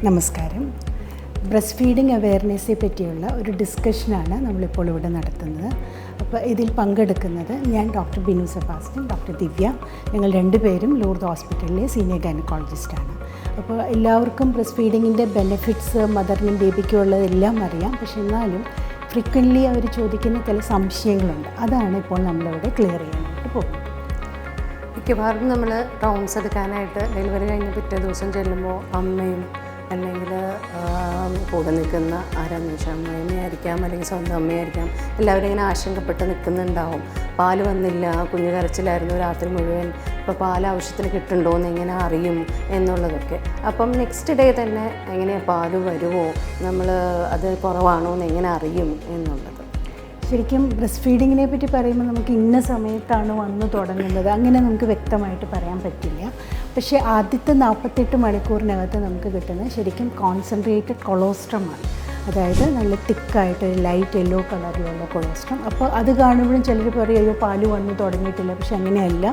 നമസ്കാരം. Breast feeding അവെയർനെസ്സിനെ പറ്റിയുള്ള ഒരു ഡിസ്കഷനാണ് നമ്മളിപ്പോൾ ഇവിടെ നടത്തുന്നത്. അപ്പോൾ ഇതിൽ പങ്കെടുക്കുന്നത് ഞാൻ ഡോക്ടർ ബിനു സെബാസ്റ്റ്യൻ, ഡോക്ടർ ദിവ്യ. ഞങ്ങൾ രണ്ടുപേരും ലൂർദ് ഹോസ്പിറ്റലിലെ സീനിയർ ഗൈനക്കോളജിസ്റ്റാണ്. അപ്പോൾ എല്ലാവർക്കും ബ്രസ്റ്റ് ഫീഡിങ്ങിൻ്റെ ബെനിഫിറ്റ്സ് മദറിനും ബേബിക്കും ഉള്ളതെല്ലാം അറിയാം. പക്ഷെ എന്നാലും ഫ്രീക്വൻ്റ്ലി അവർ ചോദിക്കുന്ന ചില സംശയങ്ങളുണ്ട്. അതാണ് ഇപ്പോൾ നമ്മളിവിടെ ക്ലിയർ ചെയ്യാനായിട്ട് പോകുന്നത്. മിക്കവാറും നമ്മൾ റൗണ്ട്സ് എടുക്കാനായിട്ട് ഡെലിവറി കഴിഞ്ഞ് പിറ്റേ ദിവസം ചെല്ലുമ്പോൾ അമ്മയും അല്ലെങ്കിൽ കൂടെ നിൽക്കുന്ന ആരാന്ന് വെച്ചാൽ അമ്മയമ്മയായിരിക്കാം, അല്ലെങ്കിൽ സ്വന്തം അമ്മയായിരിക്കാം, എല്ലാവരും ഇങ്ങനെ ആശങ്കപ്പെട്ട് നിൽക്കുന്നുണ്ടാവും. പാല് വന്നില്ല, കുഞ്ഞു കരച്ചിലായിരുന്നു രാത്രി മുഴുവൻ, ഇപ്പോൾ പാൽ ആവശ്യത്തിന് കിട്ടുന്നുണ്ടോ എന്ന് എങ്ങനെ അറിയും എന്നുള്ളതൊക്കെ. അപ്പം നെക്സ്റ്റ് ഡേ തന്നെ എങ്ങനെയാണ് പാല് വരുമോ, നമ്മൾ അത് കുറവാണോ എന്ന് എങ്ങനെ അറിയും എന്നുള്ളത്. ശരിക്കും ബ്രസ്റ്റ് ഫീഡിങ്ങിനെ പറ്റി പറയുമ്പോൾ നമുക്ക് ഇന്ന സമയത്താണ് വന്ന് തുടങ്ങുന്നത് അങ്ങനെ നമുക്ക് വ്യക്തമായിട്ട് പറയാൻ പറ്റില്ല. പക്ഷേ ആദ്യത്തെ 48 മണിക്കൂറിനകത്ത് നമുക്ക് കിട്ടുന്നത് ശരിക്കും കോൺസെൻട്രേറ്റഡ് കൊളോസ്ട്രമാണ്. അതായത് നല്ല തിക്കായിട്ട് ഒരു ലൈറ്റ് യെല്ലോ കളറിലുള്ള കൊളോസ്ട്രം. അപ്പോൾ അത് കാണുമ്പോഴും ചിലർ പറയും അയ്യോ പാല് വന്ന് തുടങ്ങിയിട്ടില്ല. പക്ഷെ അങ്ങനെയല്ല.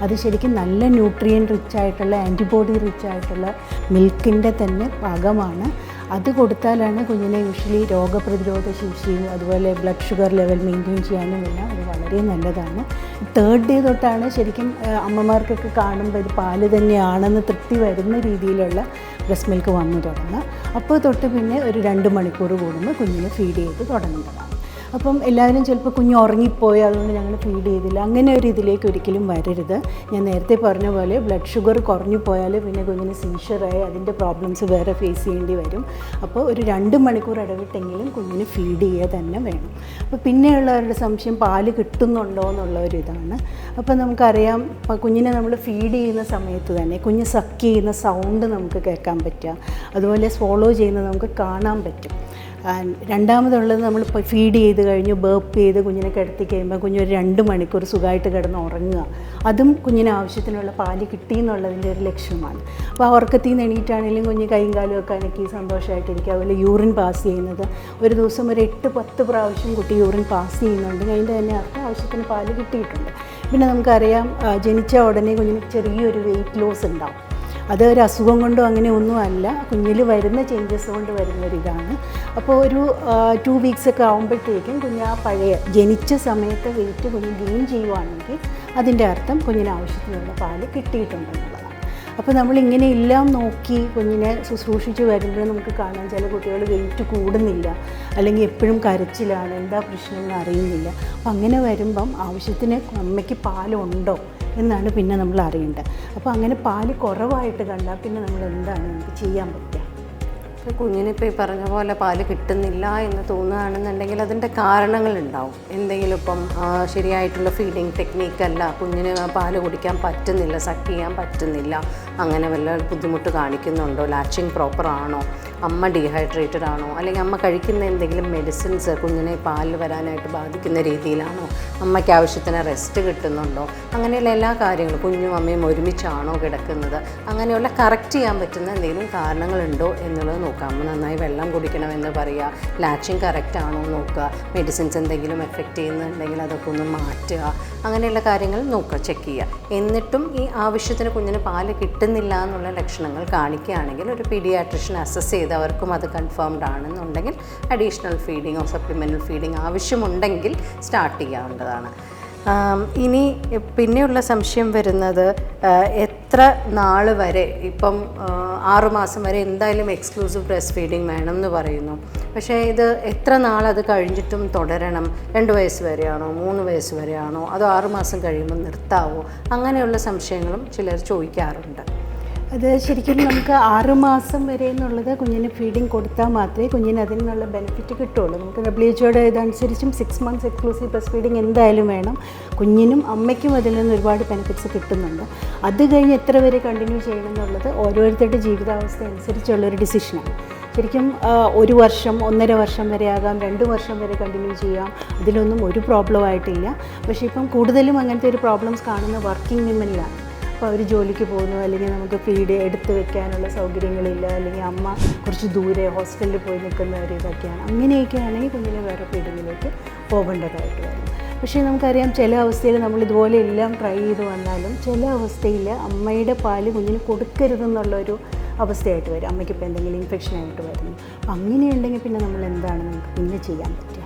അത് ശരിക്കും നല്ല ന്യൂട്രിയൻ റിച്ച് ആയിട്ടുള്ള ആൻറ്റിബോഡി റിച്ച് ആയിട്ടുള്ള മിൽക്കിൻ്റെ തന്നെ ഭാഗമാണ്. അത് കൊടുത്താലാണ് കുഞ്ഞിനെ യൂഷ്വലി രോഗപ്രതിരോധ ശേഷിയും അതുപോലെ ബ്ലഡ് ഷുഗർ ലെവൽ മെയിൻറ്റെയിൻ ചെയ്യാനും എല്ലാം അത് വളരെ നല്ലതാണ്. 3rd ഡേ തൊട്ടാണ് ശരിക്കും അമ്മമാർക്കൊക്കെ കാണുമ്പോൾ ഇത് പാല് തന്നെയാണെന്ന് തൃപ്തി വരുന്ന രീതിയിലുള്ള ബ്രസ്റ്റ് മിൽക്ക് വന്നു തുടങ്ങുക. അപ്പോൾ തൊട്ട് പിന്നെ ഒരു 2 മണിക്കൂർ കൂടുമ്പോൾ കുഞ്ഞിനെ ഫീഡ് ചെയ്ത് തുടങ്ങുന്നതാണ്. അപ്പം എല്ലാവരും ചിലപ്പോൾ കുഞ്ഞ് ഉറങ്ങിപ്പോയി അതുകൊണ്ട് ഞങ്ങൾ ഫീഡ് ചെയ്തില്ല, അങ്ങനെ ഒരു ഇതിലേക്ക് ഒരിക്കലും വരരുത്. ഞാൻ നേരത്തെ പറഞ്ഞ പോലെ ബ്ലഡ് ഷുഗർ കുറഞ്ഞു പോയാൽ പിന്നെ കുഞ്ഞിന് സീഷറായി അതിൻ്റെ പ്രോബ്ലംസ് വേറെ ഫേസ് ചെയ്യേണ്ടി വരും. അപ്പോൾ ഒരു 2 മണിക്കൂർ ഇടവിട്ടെങ്കിലും കുഞ്ഞിന് ഫീഡ് ചെയ്യുക തന്നെ വേണം. അപ്പോൾ പിന്നെയുള്ളവരുടെ സംശയം പാല് കിട്ടുന്നുണ്ടോ എന്നുള്ള ഒരു ഇതാണ്. അപ്പോൾ നമുക്കറിയാം കുഞ്ഞിനെ നമ്മൾ ഫീഡ് ചെയ്യുന്ന സമയത്ത് തന്നെ കുഞ്ഞ് സക്ക് ചെയ്യുന്ന സൗണ്ട് നമുക്ക് കേൾക്കാൻ പറ്റുക, അതുപോലെ സ്വോളോ ചെയ്യുന്നത് നമുക്ക് കാണാൻ പറ്റും. രണ്ടാമതുള്ളത് നമ്മളിപ്പോൾ ഫീഡ് ചെയ്ത് കഴിഞ്ഞ് ബേപ്പ് ചെയ്ത് കുഞ്ഞിനെ കിടത്തി കഴിയുമ്പോൾ കുഞ്ഞൊരു 2 മണിക്കൂർ സുഖമായിട്ട് കിടന്ന് ഉറങ്ങുക. അതും കുഞ്ഞിന് ആവശ്യത്തിനുള്ള പാല് കിട്ടി എന്നുള്ളതിൻ്റെ ഒരു ലക്ഷ്യമാണ്. അപ്പോൾ ആ ഉറക്കത്തിൽ നിന്ന് എണീറ്റാണെങ്കിലും കുഞ്ഞ് കൈയും കാലും ഒക്കെ അനക്കി സന്തോഷമായിട്ടിരിക്കുക. അതുപോലെ യൂറിൻ പാസ് ചെയ്യുന്നത് ഒരു ദിവസം ഒരു 8-10 പ്രാവശ്യം കുട്ടി യൂറിൻ പാസ് ചെയ്യുന്നുണ്ട്. അതിൻ്റെ തന്നെ അർത്ഥം ആവശ്യത്തിന് പാല് കിട്ടിയിട്ടുണ്ട്. പിന്നെ നമുക്കറിയാം ജനിച്ച ഉടനെ കുഞ്ഞിന് ചെറിയൊരു വെയിറ്റ് ലോസ് ഉണ്ടാവും. അത് ഒരു അസുഖം കൊണ്ടോ അങ്ങനെ ഒന്നും അല്ല, കുഞ്ഞിൽ വരുന്ന ചേഞ്ചസ് കൊണ്ട് വരുന്നൊരിതാണ്. അപ്പോൾ ഒരു 2 വീക്സൊക്കെ ആകുമ്പോഴത്തേക്കും കുഞ്ഞ് ആ പഴയ ജനിച്ച സമയത്തെ വെയിറ്റ് കുഞ്ഞ് ഗെയിൻ ചെയ്യുവാണെങ്കിൽ അതിൻ്റെ അർത്ഥം കുഞ്ഞിന് ആവശ്യത്തിനുള്ള പാല് കിട്ടിയിട്ടുണ്ടെന്നുള്ളതാണ്. അപ്പോൾ നമ്മളിങ്ങനെ എല്ലാം നോക്കി കുഞ്ഞിനെ ശുശ്രൂഷിച്ച് വരുമ്പോഴും നമുക്ക് കാണാൻ ചില കുട്ടികൾ വെയിറ്റ് കൂടുന്നില്ല, അല്ലെങ്കിൽ എപ്പോഴും കരച്ചിലാണ്, എന്താ പ്രശ്നം എന്ന് അറിയുന്നില്ല. അപ്പം അങ്ങനെ വരുമ്പം ആവശ്യത്തിന് അമ്മയ്ക്ക് പാലുണ്ടോ എന്നാണ് പിന്നെ നമ്മൾ അറിയേണ്ടത്. അപ്പോൾ അങ്ങനെ പാല് കുറവായിട്ട് കണ്ടാൽ പിന്നെ നമ്മൾ എന്താണ് നമുക്ക് ചെയ്യാൻ പറ്റുക? കുഞ്ഞിനിപ്പോൾ ഈ പറഞ്ഞ പോലെ പാല് കിട്ടുന്നില്ല എന്ന് തോന്നുകയാണെന്നുണ്ടെങ്കിൽ അതിൻ്റെ കാരണങ്ങളുണ്ടാവും. എന്തെങ്കിലും ഇപ്പം ശരിയായിട്ടുള്ള ഫീഡിങ് ടെക്നീക്കല്ല, കുഞ്ഞിന് പാല് കുടിക്കാൻ പറ്റുന്നില്ല, സക്ക് ചെയ്യാൻ പറ്റുന്നില്ല, അങ്ങനെ വല്ല ബുദ്ധിമുട്ട് കാണിക്കുന്നുണ്ടോ, ലാച്ചിങ് പ്രോപ്പർ ആണോ, അമ്മ ഡീഹൈഡ്രേറ്റഡ് ആണോ, അല്ലെങ്കിൽ അമ്മ കഴിക്കുന്ന എന്തെങ്കിലും മെഡിസിൻസ് കുഞ്ഞിനെ പാല് വരാനായിട്ട് ബാധിക്കുന്ന രീതിയിലാണോ, അമ്മയ്ക്ക് ആവശ്യത്തിന് റെസ്റ്റ് കിട്ടുന്നുണ്ടോ, അങ്ങനെയുള്ള എല്ലാ കാര്യങ്ങളും, കുഞ്ഞും അമ്മയും ഒരുമിച്ചാണോ കിടക്കുന്നത്, അങ്ങനെയുള്ള കറക്റ്റ് ചെയ്യാൻ പറ്റുന്ന എന്തെങ്കിലും കാരണങ്ങളുണ്ടോ എന്നുള്ളത് നോക്കാം. അമ്മ നന്നായി വെള്ളം കുടിക്കണമെന്ന് പറയുക, ലാച്ചിങ് കറക്റ്റ് ആണോ നോക്കുക, മെഡിസിൻസ് എന്തെങ്കിലും എഫക്റ്റ് ചെയ്യുന്നുണ്ടെങ്കിൽ അതൊക്കെ ഒന്ന് മാറ്റുക, അങ്ങനെയുള്ള കാര്യങ്ങൾ നോക്കുക, ചെക്ക് ചെയ്യുക. എന്നിട്ടും ഈ ആവശ്യത്തിന് കുഞ്ഞിന് പാല് കിട്ടുന്നില്ല എന്നുള്ള ലക്ഷണങ്ങൾ കാണിക്കുകയാണെങ്കിൽ ഒരു പീഡിയാട്രിഷ്യൻ അസസ് ചെയ്ത് അവർക്കും അത് കൺഫേംഡ് ആണെന്നുണ്ടെങ്കിൽ അഡീഷണൽ ഫീഡിങ്ങോ സപ്ലിമെൻ്റൽ ഫീഡിങ് ആവശ്യമുണ്ടെങ്കിൽ സ്റ്റാർട്ട് ചെയ്യാവുന്നതാണ്. ഇനി പിന്നെയുള്ള സംശയം വരുന്നത് എത്ര നാൾ വരെ, ഇപ്പം 6 മാസം വരെ എന്തായാലും എക്സ്ക്ലൂസീവ് ബ്രസ്റ്റ് ഫീഡിങ് വേണം എന്ന് പറയുന്നു. പക്ഷേ ഇത് എത്ര നാളത് കഴിഞ്ഞിട്ടും തുടരണം? 2 വയസ്സ് വരെയാണോ, 3 വയസ്സ് വരെയാണോ, അതോ 6 മാസം കഴിയുമ്പോൾ നിർത്താവോ? അങ്ങനെയുള്ള സംശയങ്ങളും ചിലർ ചോദിക്കാറുണ്ട്. അത് ശരിക്കും നമുക്ക് 6 മാസം വരെ എന്നുള്ളത് കുഞ്ഞിന് ഫീഡിങ് കൊടുത്താൽ മാത്രമേ കുഞ്ഞിന് അതിൽ നിന്നുള്ള ബെനിഫിറ്റ് കിട്ടുള്ളൂ. നമുക്ക് WHO ഇതനുസരിച്ചും 6 months exclusive breast feeding എന്തായാലും വേണം. കുഞ്ഞിനും അമ്മയ്ക്കും അതിൽ നിന്ന് ഒരുപാട് ബെനിഫിറ്റ്സ് കിട്ടുന്നുണ്ട്. അത് കഴിഞ്ഞ് എത്ര വരെ കണ്ടിന്യൂ ചെയ്യണം എന്നുള്ളത് ഓരോരുത്തരുടെ ജീവിതാവസ്ഥ അനുസരിച്ചുള്ളൊരു ഡിസിഷനാണ്. ശരിക്കും 1 വർഷം 1.5 വർഷം വരെ ആകാം, 2 വർഷം വരെ കണ്ടിന്യൂ ചെയ്യാം, അതിലൊന്നും ഒരു പ്രോബ്ലം ആയിട്ടില്ല. പക്ഷേ ഇപ്പം കൂടുതലും അങ്ങനത്തെ ഒരു പ്രോബ്ലംസ് കാണുന്ന വർക്കിംഗ് വിമനിലാണ്. അപ്പോൾ അവർ ജോലിക്ക് പോകുന്നു, അല്ലെങ്കിൽ നമുക്ക് ഫീഡ് എടുത്ത് വെക്കാനുള്ള സൗകര്യങ്ങളില്ല, അല്ലെങ്കിൽ അമ്മ കുറച്ച് ദൂരെ ഹോസ്റ്റലിൽ പോയി നിൽക്കുന്നവർ, ഇതൊക്കെയാണ്. അങ്ങനെയൊക്കെ ആണെങ്കിൽ കുഞ്ഞിനെ വേറെ ഫീഡിങ്ങിലേക്ക് പോകേണ്ടതായിട്ട് വരും. പക്ഷേ നമുക്കറിയാം ചില അവസ്ഥയിൽ നമ്മൾ ഇതുപോലെ എല്ലാം ട്രൈ ചെയ്ത് വന്നാലും ചില അവസ്ഥയിൽ അമ്മയുടെ പാല് കുഞ്ഞിന് കൊടുക്കരുതെന്നുള്ളൊരു അവസ്ഥയായിട്ട് വരും. അമ്മയ്ക്കിപ്പോൾ എന്തെങ്കിലും ഇൻഫെക്ഷൻ ആയിട്ട് വരുന്നു. അപ്പം അങ്ങനെയുണ്ടെങ്കിൽ പിന്നെ നമ്മൾ എന്താണ് നമുക്ക് പിന്നെ ചെയ്യാൻ പറ്റുക?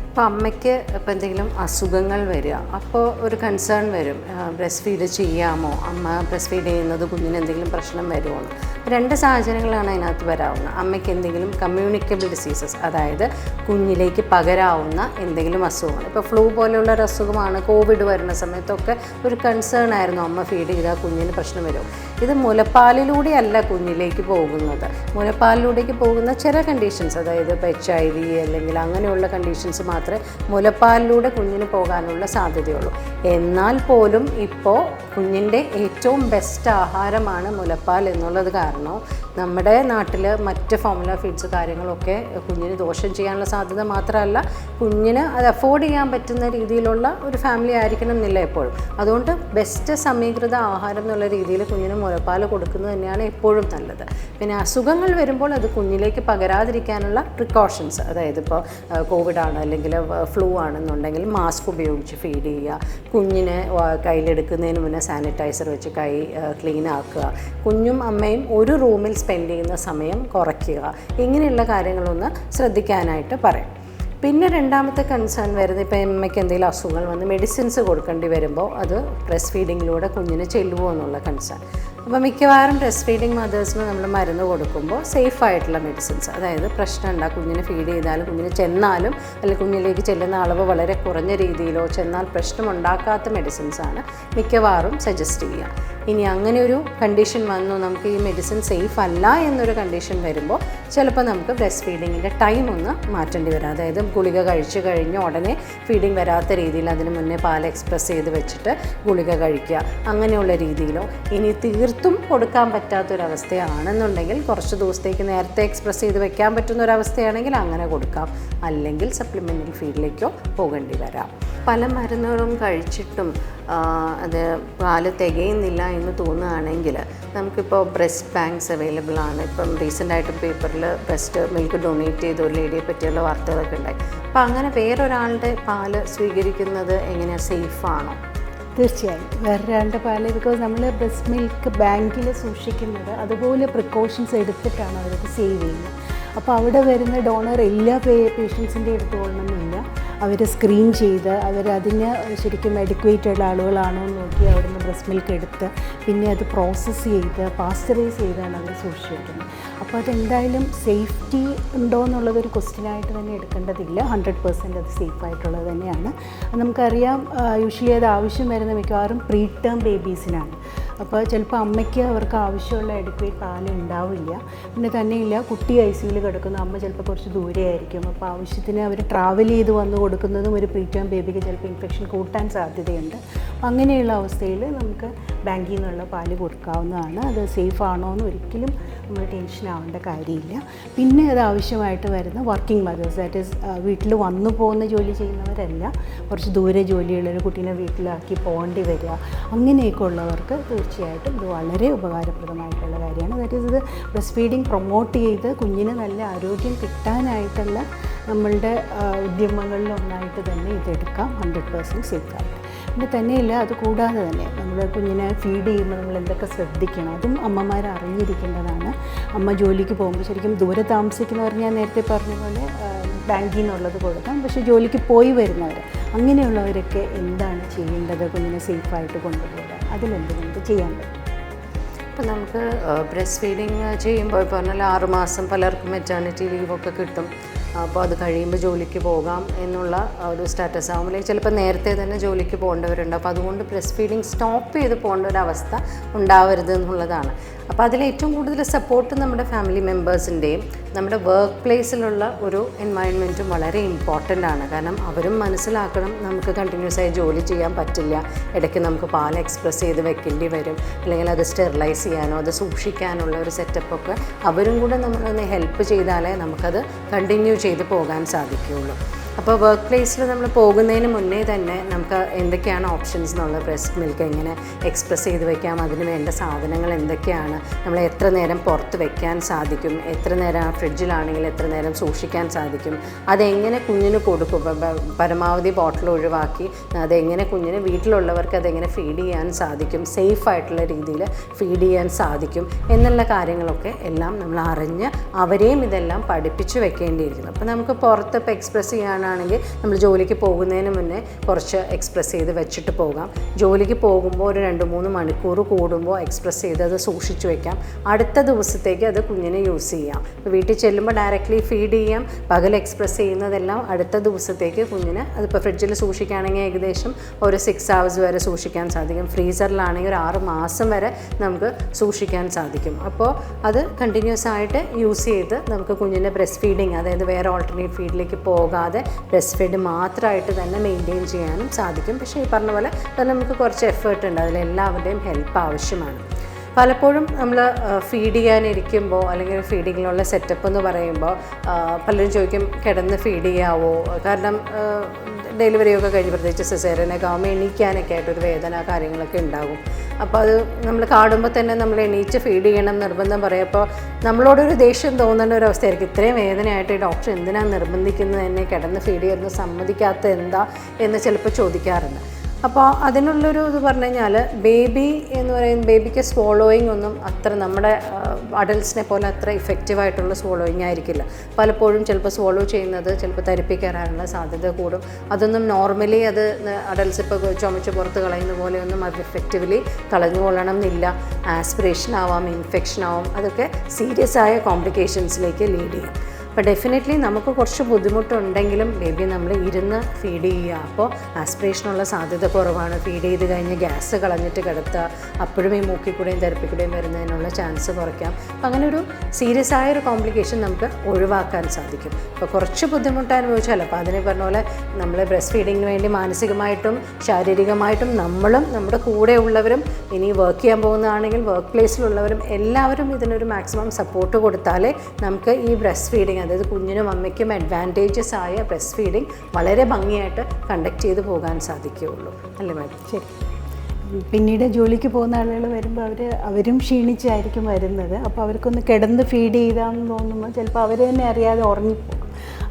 അപ്പോൾ അമ്മയ്ക്ക് ഇപ്പോൾ എന്തെങ്കിലും അസുഖങ്ങൾ വരിക, അപ്പോൾ ഒരു കൺസേൺ വരും, ബ്രസ്റ്റ് ഫീഡ് ചെയ്യാമോ, അമ്മ ബ്രസ്റ്റ് ഫീഡ് ചെയ്യുന്നത് കുഞ്ഞിന് എന്തെങ്കിലും പ്രശ്നം വരുമോ എന്ന്. രണ്ട് സാഹചര്യങ്ങളാണ് അതിനകത്ത് വരാവുന്നത്. അമ്മയ്ക്ക് എന്തെങ്കിലും കമ്മ്യൂണിക്കബിൾ ഡിസീസസ്, അതായത് കുഞ്ഞിലേക്ക് പകരാവുന്ന എന്തെങ്കിലും അസുഖങ്ങൾ, ഇപ്പോൾ ഫ്ലൂ പോലെയുള്ള ഒരു അസുഖമാണ്, കോവിഡ് വരുന്ന സമയത്തൊക്കെ ഒരു കൺസേൺ ആയിരുന്നു അമ്മ ഫീഡ് ചെയ്താൽ കുഞ്ഞിന് പ്രശ്നം വരുമോ. ഇത് മുലപ്പാലിലൂടെയല്ല കുഞ്ഞിലേക്ക് പോകുന്നത്. മുലപ്പാലിലൂടേക്ക് പോകുന്ന ചില കണ്ടീഷൻസ്, അതായത് ഇപ്പോൾ HIV അല്ലെങ്കിൽ അങ്ങനെയുള്ള കണ്ടീഷൻസ് മാത്രമേ മുലപ്പാലിലൂടെ കുഞ്ഞിന് പോകാനുള്ള സാധ്യതയുള്ളൂ. എന്നാൽ പോലും ഇപ്പോൾ കുഞ്ഞിൻ്റെ ഏറ്റവും ബെസ്റ്റ് ആഹാരമാണ് മുലപ്പാൽ എന്നുള്ളത് കാരണം നമ്മുടെ നാട്ടിൽ മറ്റ് ഫോർമുല ഫീഡ്സ് കാര്യങ്ങളൊക്കെ കുഞ്ഞിന് ദോഷം ചെയ്യാനുള്ള സാധ്യത മാത്രമല്ല, കുഞ്ഞിന് അത് അഫോർഡ് ചെയ്യാൻ പറ്റുന്ന രീതിയിലുള്ള ഒരു ഫാമിലി ആയിരിക്കണം എന്നില്ല എപ്പോഴും. അതുകൊണ്ട് ബെസ്റ്റ് സമീകൃത ആഹാരം എന്നുള്ള രീതിയിൽ കുഞ്ഞിന് മുലപ്പാൽ കൊടുക്കുന്നത് തന്നെയാണ് എപ്പോഴും നല്ലത്. പിന്നെ അസുഖങ്ങൾ വരുമ്പോൾ അത് കുഞ്ഞിലേക്ക് പകരാതിരിക്കാനുള്ള പ്രിക്കോഷൻസ്, അതായത് ഇപ്പോൾ കോവിഡാണ് അല്ലെങ്കിൽ ഫ്ലൂ ആണെന്നുണ്ടെങ്കിൽ മാസ്ക് ഉപയോഗിച്ച് ഫീഡ് ചെയ്യുക, കുഞ്ഞിനെ കയ്യിലെടുക്കുന്നതിന് മുന്നേ സാനിറ്റൈസർ വെച്ച് കൈ ക്ലീൻ ആക്കുക, കുഞ്ഞും അമ്മയും ഒരു റൂമിൽ സ്പെൻഡ് ചെയ്യുന്ന സമയം കുറയ്ക്കുക, ഇങ്ങനെയുള്ള കാര്യങ്ങളൊന്ന് ശ്രദ്ധിക്കാനായിട്ട് പറയും. പിന്നെ രണ്ടാമത്തെ കൺസേൺ വരുന്നത്, ഇപ്പോൾ അമ്മയ്ക്ക് എന്തെങ്കിലും അസുഖങ്ങൾ വന്ന് മെഡിസിൻസ് കൊടുക്കേണ്ടി വരുമ്പോൾ അത് ബ്രസ്റ്റ് ഫീഡിങ്ങിലൂടെ കുഞ്ഞിന് ചെല്ലുമോ എന്നുള്ള കൺസേൺ. അപ്പോൾ മിക്കവാറും ബ്രസ്റ്റ് ഫീഡിങ് മദേഴ്സിന് നമ്മൾ മരുന്ന് കൊടുക്കുമ്പോൾ സേഫായിട്ടുള്ള മെഡിസിൻസ്, അതായത് പ്രശ്നമുണ്ട് കുഞ്ഞിന് ഫീഡ് ചെയ്താലും കുഞ്ഞിന് ചെന്നാലും അല്ലെങ്കിൽ കുഞ്ഞിലേക്ക് ചെല്ലുന്ന അളവ് വളരെ കുറഞ്ഞ രീതിയിലോ ചെന്നാൽ പ്രശ്നമുണ്ടാക്കാത്ത മെഡിസിൻസാണ് മിക്കവാറും സജസ്റ്റ് ചെയ്യുക. ഇനി അങ്ങനെ ഒരു കണ്ടീഷൻ വന്നു, നമുക്ക് ഈ മെഡിസിൻ സേഫ് അല്ല എന്നൊരു കണ്ടീഷൻ വരുമ്പോൾ ചിലപ്പോൾ നമുക്ക് ബ്രസ്റ്റ് ഫീഡിങ്ങിൻ്റെ ടൈം ഒന്ന് മാറ്റേണ്ടി വരും. അതായത് ഗുളിക കഴിച്ച് കഴിഞ്ഞ് ഉടനെ ഫീഡിങ് വരാത്ത രീതിയിൽ അതിന് മുന്നേ പാൽ എക്സ്പ്രസ് ചെയ്ത് വെച്ചിട്ട് ഗുളിക കഴിക്കുക, അങ്ങനെയുള്ള രീതിയിലോ. ഇനി തീർത്തും കൊടുക്കാൻ പറ്റാത്തൊരവസ്ഥയാണെന്നുണ്ടെങ്കിൽ കുറച്ച് ദിവസത്തേക്ക് നേരത്തെ എക്സ്പ്രസ് ചെയ്ത് വെക്കാൻ പറ്റുന്നൊരവസ്ഥയാണെങ്കിൽ അങ്ങനെ കൊടുക്കാം, അല്ലെങ്കിൽ സപ്ലിമെൻ്ററി ഫീഡിലേക്കോ പോകേണ്ടി വരാം. പല മരുന്നുകളും കഴിച്ചിട്ടും അത് പാല് തികയുന്നില്ല എന്ന് തോന്നുകയാണെങ്കിൽ നമുക്കിപ്പോൾ ബ്രസ്റ്റ് ബാങ്ക്സ് അവൈലബിൾ ആണ്. ഇപ്പം റീസെൻ്റായിട്ട് പേപ്പറിൽ ബ്രസ്റ്റ് മിൽക്ക് ഡൊണേറ്റ് ചെയ്ത ഒരു ലേഡിയെ പറ്റിയുള്ള വാർത്തകളൊക്കെ ഉണ്ടായി. അപ്പം അങ്ങനെ വേറൊരാളുടെ പാല് സ്വീകരിക്കുന്നത് എങ്ങനെയാണ്, സേഫാണോ? തീർച്ചയായും വേറൊരാളുടെ പാല്, ബിക്കോസ് നമ്മൾ ബ്രസ്റ്റ് മിൽക്ക് ബാങ്കിൽ സൂക്ഷിക്കുന്നത് അതുപോലെ പ്രിക്കോഷൻസ് എടുത്തിട്ടാണ് അവർക്ക് സേവ് ചെയ്യുന്നത്. അപ്പോൾ അവിടെ വരുന്ന ഡോണർ എല്ലാ പേഷ്യൻസിൻ്റെ എടുത്തുകൊള്ളണമെന്നില്ല. അവർ സ്ക്രീൻ ചെയ്ത് അവരതിന് ശരിക്കും അഡിക്വേറ്റ് ഉള്ള ആളുകളാണോ എന്ന് നോക്കി അവിടുന്ന് ബ്രസ്റ്റ് മിൽക്ക് എടുത്ത് പിന്നെ അത് പ്രോസസ്സ് ചെയ്ത് പാസ്ചറൈസ് ചെയ്താണ് അവർ സൂക്ഷിച്ചു വയ്ക്കുന്നത്. അപ്പോൾ അതെന്തായാലും സേഫ്റ്റി ഉണ്ടോ എന്നുള്ളതൊരു ക്വസ്റ്റ്യനായിട്ട് തന്നെ എടുക്കേണ്ടതില്ല. 100% അത് സേഫായിട്ടുള്ളത് തന്നെയാണ്. നമുക്കറിയാം യൂഷ്വലി അത് ആവശ്യം വരുന്ന മിക്കവാറും പ്രീ ടേം ബേബീസിനാണ്. അപ്പോൾ ചിലപ്പോൾ അമ്മയ്ക്ക് അവർക്ക് ആവശ്യമുള്ള അഡിക്വേറ്റ് പാൽ ഉണ്ടാവില്ല. പിന്നെ തന്നെയില്ല, കുട്ടി ICUയിൽ കിടക്കുന്ന അമ്മ ചിലപ്പോൾ കുറച്ച് ദൂരെയായിരിക്കും. അപ്പോൾ ആവശ്യത്തിന് അവർ ട്രാവൽ ചെയ്ത് വന്ന് കൊടുക്കുന്നതും ഒരു പ്രീ ടേം ബേബിക്ക് ചിലപ്പോൾ ഇൻഫെക്ഷൻ കൂട്ടാൻ സാധ്യതയുണ്ട്. അങ്ങനെയുള്ള അവസ്ഥയിൽ നമുക്ക് ബാങ്കിൽ നിന്നുള്ള പാല് കൊടുക്കാവുന്നതാണ്. അത് സേഫ് ആണോ എന്ന് ഒരിക്കലും നമ്മൾ ടെൻഷൻ ആവേണ്ട കാര്യമില്ല. പിന്നെ അത് ആവശ്യമായിട്ട് വരുന്ന വർക്കിംഗ് മദേഴ്സ്, ദാറ്റ് ഈസ് വീട്ടിൽ വന്നു പോകുന്ന ജോലി ചെയ്യുന്നവരല്ല, കുറച്ച് ദൂരെ ജോലിയുള്ളൊരു കുട്ടീനെ വീട്ടിലാക്കി പോകേണ്ടി വരിക, അങ്ങനെയൊക്കെ ഉള്ളവർക്ക് തീർച്ചയായിട്ടും ഇത് വളരെ ഉപകാരപ്രദമായിട്ടുള്ള കാര്യമാണ്. ദാറ്റ് ഈസ് ഇത് ബ്രസ്റ്റ് ഫീഡിങ് പ്രൊമോട്ട് ചെയ്ത് കുഞ്ഞിന് നല്ല ആരോഗ്യം കിട്ടാനായിട്ടുള്ള നമ്മളുടെ ഉദ്യമങ്ങളിലൊന്നായിട്ട് തന്നെ ഇതെടുക്കാം, 100% സേഫായിട്ട്. പിന്നെ തന്നെയില്ല, അത് കൂടാതെ തന്നെ നമ്മൾ കുഞ്ഞിനെ ഫീഡ് ചെയ്യുമ്പോൾ നമ്മൾ എന്തൊക്കെ ശ്രദ്ധിക്കണം അതും അമ്മമാർ അറിഞ്ഞിരിക്കേണ്ടതാണ്. അമ്മ ജോലിക്ക് പോകുമ്പോൾ ശരിക്കും ദൂരെ താമസിക്കുന്നവർ ഞാൻ നേരത്തെ പറഞ്ഞ പോലെ ബാങ്കിൽ നിന്നുള്ളത് കൊടുക്കാം. പക്ഷേ ജോലിക്ക് പോയി വരുന്നവർ അങ്ങനെയുള്ളവരൊക്കെ എന്താണ് ചെയ്യേണ്ടത് കുഞ്ഞിനെ സേഫായിട്ട് കൊണ്ടുപോകാൻ, അതിലെന്ത് നമുക്ക് ചെയ്യാൻ പറ്റും? ഇപ്പം നമുക്ക് ബ്രസ്റ്റ് ഫീഡിങ് ചെയ്യുമ്പോൾ ഇപ്പോൾ പറഞ്ഞാൽ 6 മാസം പലർക്കും മെറ്റേണിറ്റി ലീവൊക്കെ കിട്ടും. അപ്പോൾ അത് കഴിയുമ്പോൾ ജോലിക്ക് പോകാം എന്നുള്ള ഒരു സ്റ്റാറ്റസ് ആകുമ്പോഴേക്കും ചിലപ്പോൾ നേരത്തെ തന്നെ ജോലിക്ക് പോകേണ്ടവരുണ്ട്. അപ്പോൾ അതുകൊണ്ട് ബ്രസ്റ്റ് ഫീഡിങ് സ്റ്റോപ്പ് ചെയ്ത് പോകേണ്ട ഒരു അവസ്ഥ ഉണ്ടാവരുത് എന്നുള്ളതാണ്. അപ്പോൾ അതിലേറ്റവും കൂടുതൽ സപ്പോർട്ട് നമ്മുടെ ഫാമിലി മെമ്പേഴ്സിൻ്റെയും നമ്മുടെ വർക്ക് പ്ലേസിലുള്ള ഒരു എൻവയൺമെൻറ്റും വളരെ ഇമ്പോർട്ടൻ്റ് ആണ്. കാരണം അവരും മനസ്സിലാക്കണം നമുക്ക് കണ്ടിന്യൂസ് ആയി ജോലി ചെയ്യാൻ പറ്റില്ല, ഇടയ്ക്ക് നമുക്ക് പാൽ എക്സ്പ്രസ് ചെയ്ത് വെക്കേണ്ടി വരും, അല്ലെങ്കിൽ അത് സ്റ്റെറിലൈസ് ചെയ്യാനോ അത് സൂക്ഷിക്കാനുള്ള ഒരു സെറ്റപ്പൊക്കെ അവരും കൂടെ നമ്മളൊന്ന് ഹെൽപ്പ് ചെയ്താലേ നമുക്കത് കണ്ടിന്യൂ ചെയ്ത് പോകാൻ സാധിക്കുകയുള്ളൂ. അപ്പോൾ വർക്ക് പ്ലേസിൽ നമ്മൾ പോകുന്നതിന് മുന്നേ തന്നെ നമുക്ക് എന്തൊക്കെയാണ് ഓപ്ഷൻസ് എന്നുള്ള ബ്രസ്റ്റ് മിൽക്ക് എങ്ങനെ എക്സ്പ്രസ് ചെയ്ത് വെക്കാം, അതിന് വേണ്ട സാധനങ്ങൾ എന്തൊക്കെയാണ്, നമ്മൾ എത്ര നേരം പുറത്ത് വെക്കാൻ സാധിക്കും, എത്ര നേരം ഫ്രിഡ്ജിലാണെങ്കിൽ എത്ര നേരം സൂക്ഷിക്കാൻ സാധിക്കും, അതെങ്ങനെ കുഞ്ഞിന് കൊടുക്കും, പരമാവധി ബോട്ടിൽ ഒഴിവാക്കി അതെങ്ങനെ കുഞ്ഞിന് വീട്ടിലുള്ളവർക്ക് അതെങ്ങനെ ഫീഡ് ചെയ്യാൻ സാധിക്കും, സേഫ് ആയിട്ടുള്ള രീതിയിൽ ഫീഡ് ചെയ്യാൻ സാധിക്കും എന്നുള്ള കാര്യങ്ങളൊക്കെ എല്ലാം നമ്മൾ അറിഞ്ഞ് അവരെയും ഇതെല്ലാം പഠിപ്പിച്ച് വെക്കേണ്ടിയിരിക്കുന്നു. അപ്പോൾ നമുക്ക് പുറത്ത് ഇപ്പോൾ എക്സ്പ്രസ് ചെയ്യാനാണെങ്കിൽ നമ്മൾ ജോലിക്ക് പോകുന്നതിന് മുന്നേ കുറച്ച് എക്സ്പ്രസ് ചെയ്ത് വെച്ചിട്ട് പോകാം. ജോലിക്ക് പോകുമ്പോൾ ഒരു 2-3 മണിക്കൂർ കൂടുമ്പോൾ എക്സ്പ്രസ് ചെയ്ത് അത് സൂക്ഷിച്ച് വെക്കാം. അടുത്ത ദിവസത്തേക്ക് അത് കുഞ്ഞിനെ യൂസ് ചെയ്യാം. ഇപ്പോൾ വീട്ടിൽ ചെല്ലുമ്പോൾ ഡയറക്റ്റ്ലി ഫീഡ് ചെയ്യാം. പകൽ എക്സ്പ്രസ് ചെയ്യുന്നതെല്ലാം അടുത്ത ദിവസത്തേക്ക് കുഞ്ഞിന് അതിപ്പോൾ ഫ്രിഡ്ജിൽ സൂക്ഷിക്കുകയാണെങ്കിൽ ഏകദേശം ഒരു 6 hours വരെ സൂക്ഷിക്കാൻ സാധിക്കും. ഫ്രീസറിലാണെങ്കിൽ ഒരു 6 മാസം വരെ നമുക്ക് സൂക്ഷിക്കാൻ സാധിക്കും. അപ്പോൾ അത് കണ്ടിന്യൂസ് ആയിട്ട് യൂസ് ചെയ്ത് നമുക്ക് കുഞ്ഞിൻ്റെ ബ്രസ്റ്റ് ഫീഡിങ്, അതായത് വേറെ ഓൾട്ടർനേറ്റ് ഫീഡിലേക്ക് പോകാതെ ബ്രസ്റ്റ് ഫീഡ് മാത്രമായിട്ട് തന്നെ മെയിൻറ്റെയിൻ ചെയ്യാനും സാധിക്കും. പക്ഷേ ഈ പറഞ്ഞ പോലെ തന്നെ നമുക്ക് കുറച്ച് എഫേർട്ട് ഉണ്ട്, അതിലെല്ലാവരുടെയും ഹെൽപ്പ് ആവശ്യമാണ്. പലപ്പോഴും നമ്മൾ ഫീഡ് ചെയ്യാനിരിക്കുമ്പോൾ അല്ലെങ്കിൽ ഫീഡിങ്ങിലുള്ള സെറ്റപ്പ് എന്ന് പറയുമ്പോൾ പലരും ചോദിക്കും കിടന്ന് ഫീഡ് ചെയ്യാവോ, കാരണം ഡെലിവറിയൊക്കെ കഴിഞ്ഞ് പ്രത്യേകിച്ച് സിസേറിയനൊക്കെ ആകുമ്പോൾ എണീക്കാനൊക്കെ ആയിട്ടൊരു വേദന കാര്യങ്ങളൊക്കെ ഉണ്ടാകും. അപ്പോൾ അത് നമ്മൾ കാണുമ്പോൾ തന്നെ നമ്മൾ എണീച്ച് ഫീഡ് ചെയ്യണം നിർബന്ധം പറയും. അപ്പോൾ നമ്മളോടൊരു ദേഷ്യം തോന്നുന്ന ഒരു അവസ്ഥയായിരിക്കും, ഇത്രയും വേദനയായിട്ട് ഈ ഡോക്ടർ എന്തിനാണ് നിർബന്ധിക്കുന്നത്, എന്നെ കിടന്ന് ഫീഡ് ചെയ്യുന്ന സമ്മതിക്കാത്ത എന്താ എന്ന് ചിലപ്പോൾ ചോദിക്കാറുണ്ട്. അപ്പോൾ അതിനുള്ളൊരു ഇത് പറഞ്ഞു കഴിഞ്ഞാൽ ബേബി എന്ന് പറയുന്നത് ബേബിക്ക് സ്വോളോയിങ് ഒന്നും അത്ര നമ്മുടെ അഡൽട്ട്സിനെ പോലെ അത്ര ഇഫക്റ്റീവായിട്ടുള്ള സ്വോളോയിങ് ആയിരിക്കില്ല. പലപ്പോഴും ചിലപ്പോൾ സ്വോളോ ചെയ്യുന്നത് ചിലപ്പോൾ തരിപ്പിക്കാനുള്ള സാധ്യത കൂടും. അതൊന്നും നോർമലി അത് അഡൽട്ട്സ് ഇപ്പോൾ ചുമച്ച് പുറത്ത് കളയുന്ന പോലെയൊന്നും അത് എഫക്റ്റീവ്ലി കളഞ്ഞുകൊള്ളണം എന്നില്ല. ആസ്പിറേഷൻ ആവാം, ഇൻഫെക്ഷൻ ആവാം, അതൊക്കെ സീരിയസ് ആയ കോംപ്ലിക്കേഷൻസിലേക്ക് ലീഡ് ചെയ്യും. അപ്പോൾ ഡെഫിനറ്റ്ലി നമുക്ക് കുറച്ച് ബുദ്ധിമുട്ടുണ്ടെങ്കിലും ബേബി നമ്മൾ ഇരുന്ന് ഫീഡ് ചെയ്യുക. അപ്പോൾ ആസ്പിറേഷനുള്ള സാധ്യത കുറവാണ്. ഫീഡ് ചെയ്ത് കഴിഞ്ഞ് ഗ്യാസ് കളഞ്ഞിട്ട് കിടത്തുക, അപ്പോഴും ഈ മൂക്കിക്കൂടെയും തരപ്പിക്കൂടെയും വരുന്നതിനുള്ള ചാൻസ് കുറയ്ക്കാം. അപ്പോൾ അങ്ങനെ ഒരു സീരിയസ് ആയൊരു കോംപ്ലിക്കേഷൻ നമുക്ക് ഒഴിവാക്കാൻ സാധിക്കും. അപ്പോൾ കുറച്ച് ബുദ്ധിമുട്ട് അനുഭവിച്ചാൽ അപ്പോൾ അതിനെ പറഞ്ഞ പോലെ നമ്മൾ ബ്രസ്റ്റ് ഫീഡിങ്ങിന് വേണ്ടി മാനസികമായിട്ടും ശാരീരികമായിട്ടും നമ്മളും നമ്മുടെ കൂടെയുള്ളവരും ഇനി വർക്ക് ചെയ്യാൻ പോകുന്നതാണെങ്കിൽ വർക്ക് പ്ലേസിലുള്ളവരും എല്ലാവരും ഇതിനൊരു മാക്സിമം സപ്പോർട്ട് കൊടുത്താലേ നമുക്ക് ഈ ബ്രസ്റ്റ് ഫീഡിങ്, അതായത് കുഞ്ഞിനും അമ്മയ്ക്കും അഡ്വാൻറ്റേജസ് ആയ ബ്രസ്റ്റ് ഫീഡിങ് വളരെ ഭംഗിയായിട്ട് കണ്ടക്ട് ചെയ്ത് പോകാൻ സാധിക്കുകയുള്ളൂ. അല്ലേ മാഡം? ശരി. പിന്നീട് ജോലിക്ക് പോകുന്ന ആളുകൾ വരുമ്പോൾ അവരും ക്ഷീണിച്ചായിരിക്കും വരുന്നത്. അപ്പോൾ അവർക്കൊന്ന് കിടന്ന് ഫീഡ് ചെയ്താന്ന് തോന്നുമ്പോൾ ചിലപ്പോൾ അവർ തന്നെ അറിയാതെ ഉറങ്ങിപ്പോകും.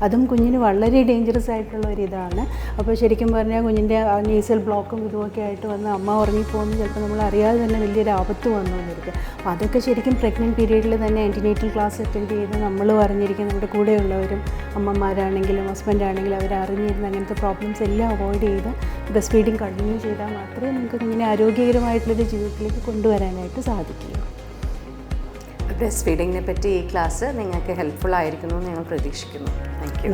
അതും കുഞ്ഞിന് വളരെ ഡേഞ്ചറസ് ആയിട്ടുള്ള ഒരിതാണ്. അപ്പോൾ ശരിക്കും പറഞ്ഞാൽ കുഞ്ഞിൻ്റെ നേസൽ ബ്ലോക്കും ഇതുമൊക്കെ ആയിട്ട് വന്ന് അമ്മ ഉറങ്ങിപ്പോകുന്നു ചിലപ്പോൾ നമ്മൾ അറിയാതെ തന്നെ വലിയൊരു ആപത്ത് വന്നു വന്നിരിക്കും. അപ്പോൾ അതൊക്കെ ശരിക്കും പ്രഗ്നൻറ്റ് പീരീഡിൽ തന്നെ ആൻറ്റിനേറ്റൽ ക്ലാസ് അറ്റൻഡ് ചെയ്ത് നമ്മൾ അറിഞ്ഞിരിക്കും, നമ്മുടെ കൂടെയുള്ളവരും അമ്മമാരാണെങ്കിലും ഹസ്ബൻഡാണെങ്കിലും അവർ അറിഞ്ഞിരുന്ന അങ്ങനത്തെ പ്രോബ്ലംസ് എല്ലാം അവോയ്ഡ് ചെയ്ത് ബ്രസ്റ്റ് ഫീഡിങ് കണ്ടിന്യൂ ചെയ്താൽ മാത്രമേ നമുക്ക് കുഞ്ഞിനെ ആരോഗ്യകരമായിട്ടുള്ളൊരു ജീവിതത്തിലേക്ക് കൊണ്ടുവരാനായിട്ട് സാധിക്കുകയുള്ളൂ. ബ്രസ്റ്റ് ഫീഡിങ്ങിനെ പറ്റി ഈ ക്ലാസ് നിങ്ങൾക്ക് ഹെൽപ്ഫുൾ ആയിരിക്കുന്നു എന്ന് ഞങ്ങൾ പ്രതീക്ഷിക്കുന്നു. Thank you.